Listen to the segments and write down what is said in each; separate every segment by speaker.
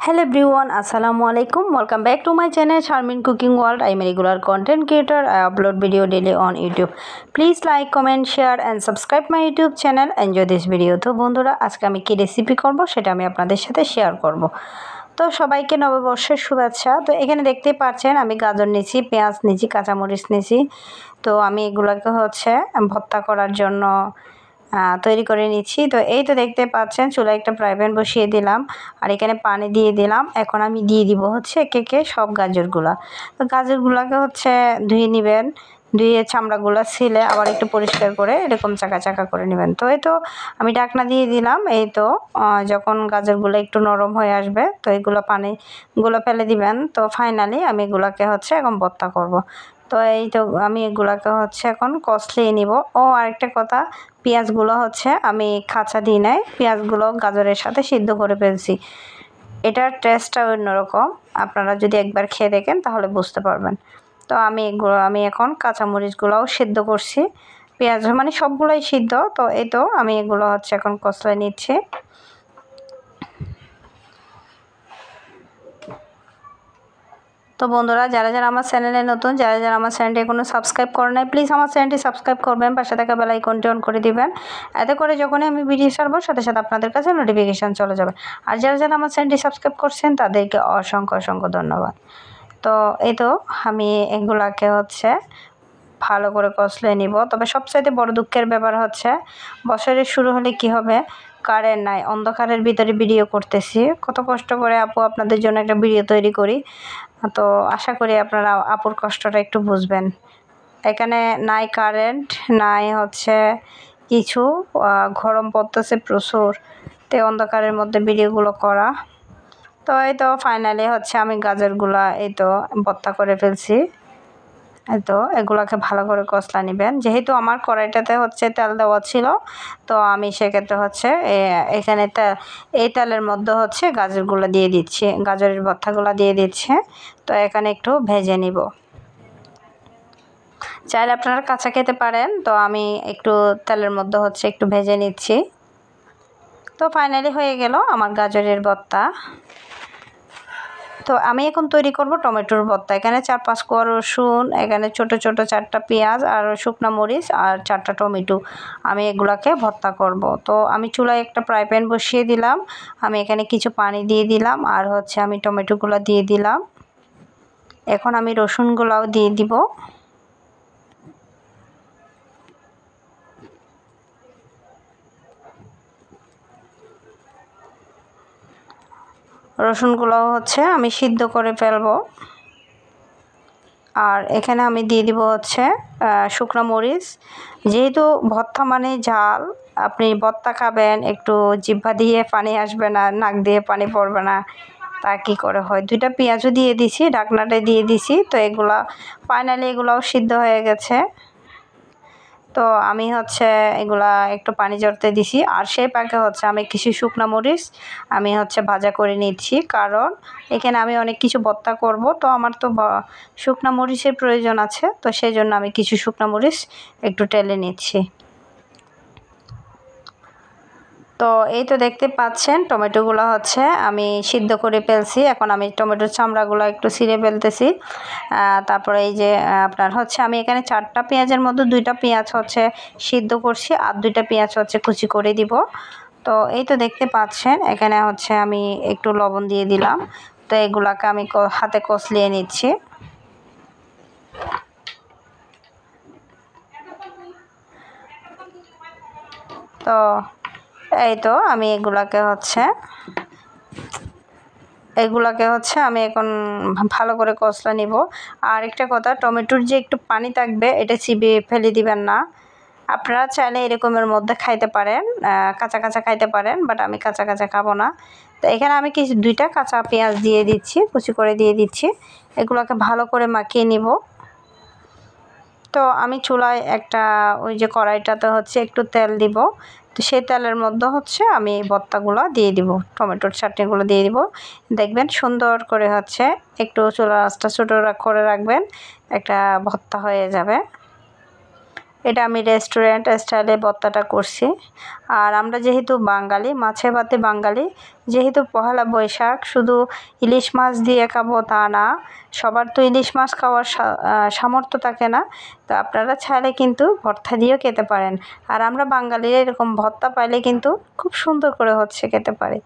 Speaker 1: Hello everyone, Assalamualaikum. Welcome back to my channel Charmin Cooking World. I am a regular content creator. I upload video daily on YouTube. Please like, comment, share and subscribe my YouTube channel. Enjoy this video. তো বন্ধুরা আজকে আমি কি recipe করব সেটা আমি আপনাদের সাথে শেয়ার করব। তো সবাইকে নববর্ষের শুভেচ্ছা। তো এখানে দেখতে পাচ্ছেন আমি গাজর নিয়েছি, পেঁয়াজ নিয়েছি, কাঁচামরিচ নিয়েছি। তো আমি এগুলোকে ভর্তা করার জন্য তৈরি করে নিচ্ছি। তো এই তো দেখতে পাচ্ছেন চুলায় একটা ফ্রাই প্যান বসিয়ে দিলাম আর এখানে পানি দিয়ে দিলাম। এখন আমি দিয়ে দিব একে সব গাজরগুলা। তো গাজরগুলাকে ধুয়ে নেবেন, ধুয়ে চামড়াগুলো ছিলে আবার একটু পরিষ্কার করে এরকম চাকা চাকা করে নেবেন। তো এই তো আমি ঢাকনা দিয়ে দিলাম। এই তো যখন গাজরগুলো একটু নরম হয়ে আসবে তো এগুলো পানিগুলো ফেলে দিবেন। তো ফাইনালি আমি এগুলোকে এখন ভর্তা করব। তো এই তো আমি এগুলোকে এখন কষলিয়ে নিব। ও আরেকটা কথা, পেঁয়াজগুলো আমি কাঁচা দিই নাই, পেঁয়াজগুলো গাজরের সাথে সিদ্ধ করে ফেলছি। এটার টেস্টটা অন্যরকম, আপনারা যদি একবার খেয়ে দেখেন তাহলে বুঝতে পারবেন। তো আমি এখন কাঁচামরিচগুলোও সিদ্ধ করছি, পেঁয়াজ মানে সবগুলোই সিদ্ধ। তো এই তো আমি এগুলো এখন কষলে নিচ্ছি। তো বন্ধুরা যারা যারা আমার চ্যানেলে নতুন, যারা যারা আমার চ্যানেলটি এখনো সাবস্ক্রাইব করে নাই, প্লিজ আমার চ্যানেলটি সাবস্ক্রাইব করবেন, পাশে থাকা বেল আইকনটি অন করে দিবেন। এতে করে যখনই আমি ভিডিও ছাড়বো সাথে সাথে আপনাদের কাছে নোটিফিকেশান চলে যাবে। আর যারা যারা আমার চ্যানেলটি সাবস্ক্রাইব করছেন তাদেরকে অসংখ্য অসংখ্য ধন্যবাদ। তো এই তো আমি এগুলাকে ভালো করে কষলে নিব। তবে সবচাইতে বড় দুঃখের ব্যাপার বছরের শুরু হলে কি হবে, কারেন্ট নাই, অন্ধকারের ভিতরে ভিডিও করতেছি। কত কষ্ট করে আপু আপনাদের জন্য একটা ভিডিও তৈরি করি। তো আশা করি আপনারা আপুর কষ্টটা একটু বুঝবেন। এখানে নাই কারেন্ট, নাই কিছু, গরম পড়তেছে প্রচুর, তো অন্ধকারের মধ্যে ভিডিওগুলো করা। তো এই তো ফাইনালি আমি গাজরগুলা এই তো ভর্তা করে ফেলছি। এই তো এগুলোকে ভালো করে কষলা নেবেন। যেহেতু আমার কড়াইটাতে তেল দেওয়া ছিল, তো আমি সেক্ষেত্রে এখানে এই তেলের মধ্যে গাজরগুলো দিয়ে দিচ্ছি, গাজরের ভর্তাগুলো দিয়ে দিচ্ছে। তো এখানে একটু ভেজে নিব, চাইলে আপনারা কাঁচা খেতে পারেন। তো আমি একটু তেলের মধ্যে একটু ভেজে নিচ্ছি। তো ফাইনালি হয়ে গেল আমার গাজরের ভর্তা। তো আমি এখন তৈরি করব টমেটোর ভর্তা। এখানে 4-5 কোয়া রসুন, এখানে ছোট ছোট 4টা পেঁয়াজ আর শুকনো মরিচ আর 4টা টমেটো, আমি এগুলাকে ভর্তা করব। তো আমি চুলায় একটা ফ্রাই প্যান বসিয়ে দিলাম, আমি এখানে কিছু পানি দিয়ে দিলাম আর আমি টমেটোগুলো দিয়ে দিলাম। এখন আমি রসুনগুলাও দিয়ে দিব। রসুনগুলো আমি সিদ্ধ করে ফেলবো। আর এখানে আমি দিয়ে দিব শুকনো মরিচ। যেহেতু ভর্তা মানে ঝাল, আপনি ভর্তা খাবেন একটু জিহ্বা দিয়ে পানি আসবে না, নাক দিয়ে পানি পড়বে না, তা কী করে হয়। 2টা পেঁয়াজও দিয়ে দিছি, ঢাকনাটা দিয়ে দিছি। তো ফাইনালি এগুলাও সিদ্ধ হয়ে গেছে। তো আমি এগুলা একটু পানি ঝরতে দিছি। আর সেই পাকে আমি কিছু শুকনো মরিচ আমি ভাজা করে নিচ্ছি, কারণ এখানে আমি অনেক কিছু ভর্তা করব। তো আমার তো শুকনো মরিচের প্রয়োজন আছে, তো সেই জন্য আমি কিছু শুকনো মরিচ একটু টেলে নিচ্ছি। তো এই তো দেখতে পাচ্ছেন টমেটোগুলো আমি সিদ্ধ করে ফেলছি। এখন আমি টমেটোর চামড়াগুলো একটু ছিঁড়ে ফেলতেছি। তারপরে এই যে আপনার আমি এখানে 4টা পেঁয়াজের মধ্যে 2টা পেঁয়াজ সিদ্ধ করছি আর 2টা পেঁয়াজ কুচি করে দিব। তো এই তো দেখতে পাচ্ছেন এখানে আমি একটু লবণ দিয়ে দিলাম। তো এগুলাকে আমি হাতে কষলিয়ে নিচ্ছি। তো এই তো আমি এগুলাকে আমি এখন ভালো করে কষলা নিব। আর একটা কথা, টমেটোর যে একটু পানি থাকবে এটা চিবিয়ে ফেলে দিবেন না। আপনারা চাইলে এরকমের মধ্যে খাইতে পারেন, কাঁচা কাঁচা খাইতে পারেন, বাট আমি কাঁচা কাঁচা খাবো না। তো এখানে আমি 2টা কাঁচা পেঁয়াজ দিয়ে দিচ্ছি, কুচি করে দিয়ে দিচ্ছি। এগুলোকে ভালো করে মাখিয়ে নিব। তো আমি চুলায় একটা ওই যে কড়াইটাতে একটু তেল দিব। তো সেই তেলের মধ্যে আমি এই ভর্তাগুলো দিয়ে দিব, টমেটোর চাটনিগুলো দিয়ে দিব। দেখবেন সুন্দর করে একটু চুলার আঁচটা ছোটো করে রাখবেন, একটা ভর্তা হয়ে যাবে। এটা আমি রেস্টুরেন্ট স্টাইলে ভর্তাটা করছি। আর আমরা যেহেতু বাঙালি, মাছে ভাতে বাঙালি, যেহেতু পহেলা বৈশাখ শুধু ইলিশ মাছ দিয়ে খাবো তা না, সবার তো ইলিশ মাছ খাওয়ার সামর্থ্য থাকে না। তো আপনারা চাইলে কিন্তু ভর্তা দিয়েও খেতে পারেন। আর আমরা বাঙালিরা এরকম ভর্তা পাইলে কিন্তু খুব সুন্দর করে হচ্ছে খেতে পারি।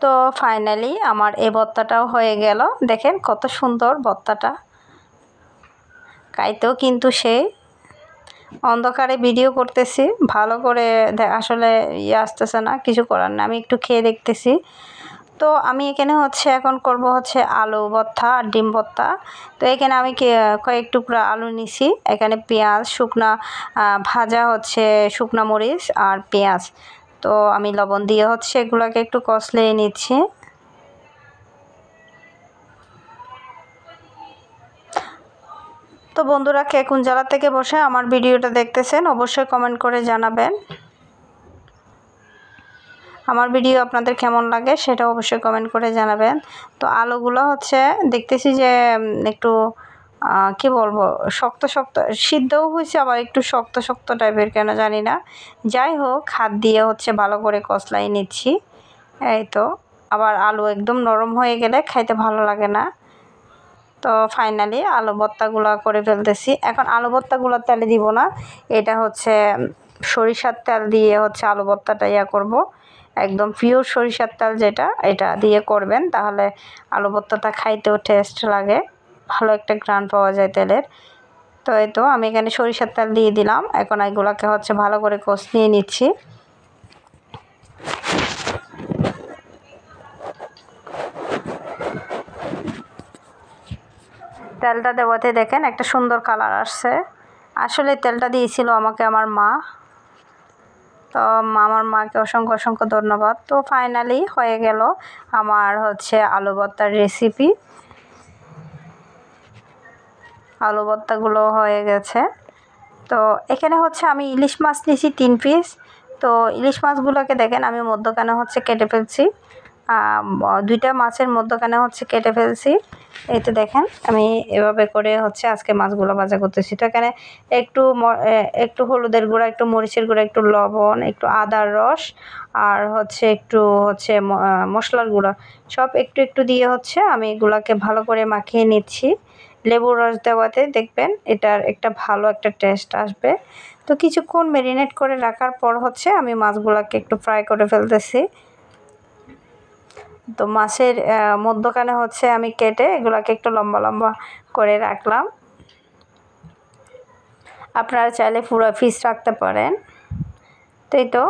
Speaker 1: তো ফাইনালি আমার এই ভর্তাটাও হয়ে গেল। দেখেন কত সুন্দর ভর্তাটা, খাইতেও কিন্তু সেই অন্ধকারে ভিডিও করতেছি, ভালো করে আসলে আসতেছে না, কিছু করার না, আমি একটু খেয়ে দেখতেছি। তো আমি এখানে হচ্ছে এখন করব হচ্ছে আলু ভর্তা আর ডিম ভর্তা। তো এখানে আমি কয়েক টুকরা আলু নিছি, এখানে পেঁয়াজ, শুকনা ভাজা হচ্ছে শুকনা মরিচ আর পেঁয়াজ। তো আমি লবণ দিয়ে হচ্ছে এগুলোকে একটু কষলিয়ে নিচ্ছি। তো বন্ধুরা, কে কোন জেলা থেকে বসে আমার ভিডিওটা দেখতেছেন অবশ্যই কমেন্ট করে জানাবেন। আমার ভিডিও আপনাদের কেমন লাগে সেটা অবশ্যই কমেন্ট করে জানাবেন। তো আলুগুলো হচ্ছে দেখতেছি যে একটু কি বলবো, শক্ত শক্ত সিদ্ধও হয়েছে, আবার একটু শক্ত শক্ত টাইপের কেন জানি না। যাই হোক, হাত দিয়ে হচ্ছে ভালো করে কষলাই নিচ্ছি। এই তো, আবার আলু একদম নরম হয়ে গেলে খাইতে ভালো লাগে না। তো ফাইনালি আলু ভর্তাগুলো করে ফেলতেছি। এখন আলু ভর্তাগুলো তেলে দিব না, এটা হচ্ছে সরিষার তেল দিয়ে হচ্ছে আলু ভর্তাটা করব। একদম পিওর সরিষার তেল যেটা, এটা দিয়ে করবেন, তাহলে আলু ভর্তাটা খাইতেও টেস্ট লাগে, ভালো একটা ঘ্রাণ পাওয়া যায় তেলের। তো এই তো আমি এখানে সরিষার তেল দিয়ে দিলাম। এখন এগুলোকে হচ্ছে ভালো করে কষিয়ে নিচ্ছি। তেলটা দেওয়াতে দেখেন একটা সুন্দর কালার আসছে। আসলে তেলটা দিয়েছিল আমাকে আমার মা। তো আমার মাকে অসংখ্য অসংখ্য ধন্যবাদ। তো ফাইনালি হয়ে গেল আমার হচ্ছে আলু ভর্তার রেসিপি। আলু ভর্তাগুলো হয়ে গেছে। তো এখানে হচ্ছে আমি ইলিশ মাছ নিয়েছি 3 পিস। তো ইলিশ মাছগুলোকে দেখেন আমি মধ্যখানে হচ্ছে কেটে ফেলছি, 2টা মাছের মধ্যখানে হচ্ছে কেটে ফেলছি। এই তো দেখেন আমি এভাবে করে হচ্ছে আজকে মাছগুলো ভাজা করতেছি। তো এখানে একটু হলুদের গুঁড়া, একটু মরিচের গুঁড়া, একটু লবণ, একটু আদার রস, আর হচ্ছে একটু হচ্ছে মশলার গুঁড়া, সব একটু একটু দিয়ে হচ্ছে আমি এগুলাকে ভালো করে মাখিয়ে নিচ্ছি। লেবুর রস দেওয়াতে দেখবেন এটার একটা ভালো একটা টেস্ট আসবে। তো কিছুক্ষণ ম্যারিনেট করে রাখার পর হচ্ছে আমি মাছগুলোকে একটু ফ্রাই করে ফেলতেছি। তো মাছের মধ্যখানে হচ্ছে আমি কেটে এগুলাকে একটু লম্বা লম্বা করে রাখলাম। আপনারা চাইলে পুরো পিস রাখতে পারেন। তো এই তো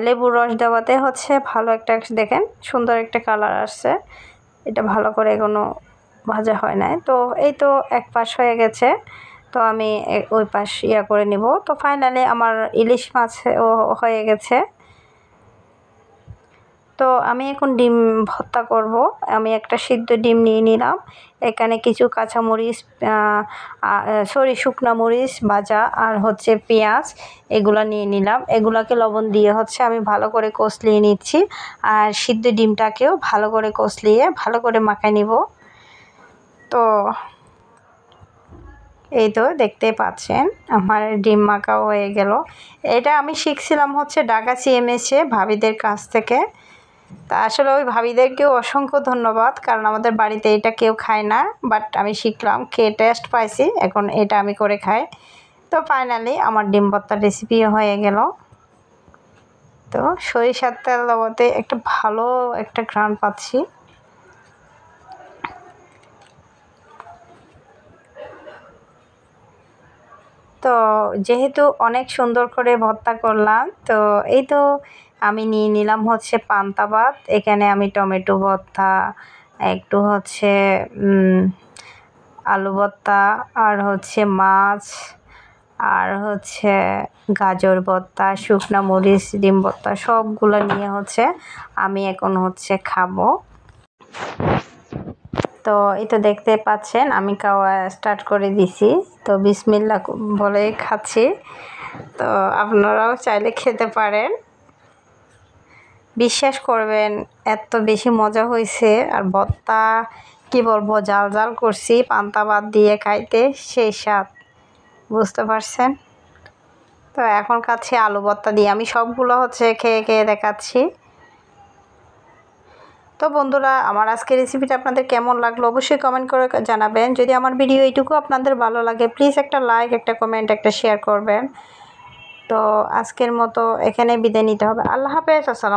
Speaker 1: লেবুর রস দেওয়াতে হচ্ছে ভালো একটা দেখেন সুন্দর একটা কালার আসছে। এটা ভালো করে কোনো ভাজা হয় নাই। তো এই তো এক পাশ হয়ে গেছে। তো আমি ওই পাশ করে নিব। তো ফাইনালি আমার ইলিশ মাছ হয়ে গেছে। তো আমি এখন ডিম ভর্তা করব। আমি একটা সিদ্ধ ডিম নিয়ে নিলাম। এখানে কিছু কাঁচামরিচ, শুকনা মরিচ ভাজা, আর হচ্ছে পেঁয়াজ, এগুলো নিয়ে নিলাম। এগুলাকে লবণ দিয়ে হচ্ছে আমি ভালো করে কষলিয়ে নিচ্ছি। আর সিদ্ধ ডিমটাকেও ভালো করে কষলিয়ে ভালো করে মাখায় নিব। তো এই তো দেখতে পাচ্ছেন আমার ডিম মাখাও হয়ে গেল। এটা আমি শিখছিলাম হচ্ছে ঢাকা CMS-এ ভাবিদের কাছ থেকে। তা আসলে ওই ভাবিদেরকেও অসংখ্য ধন্যবাদ, কারণ আমাদের বাড়িতে এটা কেউ খায় না, বাট আমি শিখলাম, খেয়ে টেস্ট পাইছি, এখন এটা আমি করে খাই। তো ফাইনালি আমার ডিম ভর্তার রেসিপিও হয়ে গেল। তো সরিষার তেল দেওয়াতে একটা ভালো একটা ঘ্রাণ পাচ্ছি। তো যেহেতু অনেক সুন্দর করে ভর্তা করলাম, তো এই তো আমি নিয়ে নিলাম হচ্ছে পান্তা ভাত। এখানে আমি টমেটো ভর্তা, একটু হচ্ছে আলু ভর্তা, আর হচ্ছে মাছ, আর হচ্ছে গাজর ভর্তা, শুকনা মরিচ, ডিম ভর্তা, সবগুলো নিয়ে হচ্ছে আমি এখন হচ্ছে খাবো। তো এই তো দেখতে পাচ্ছেন আমি খাওয়া স্টার্ট করে দিছি। তো বিসমিল্লাহ বলে খাচ্ছি। তো আপনারাও চাইলে খেতে পারেন। বিশ্বাস করবেন এত বেশি মজা হয়েছে। আর ভর্তা কি বলবো, জাল জাল করছি, পান্তা ভাত দিয়ে খাইতে সেই স্বাদ। বুঝতে পারছেন। তো এখন খাচ্ছি আলু ভর্তা দিয়ে। আমি সবগুলো হচ্ছে খেয়ে খেয়ে দেখাচ্ছি। তো বন্ধুরা, আমার আজকের রেসিপিটা আপনাদের কেমন লাগলো অবশ্যই কমেন্ট করে জানাবেন। যদি আমার ভিডিও এইটুকু আপনাদের ভালো লাগে প্লিজ একটা লাইক, একটা কমেন্ট, একটা শেয়ার করবেন। তো আজকের মতো এখানে বিদায় নিতে হবে। আল্লাহ হাফেজ। আসসালাম।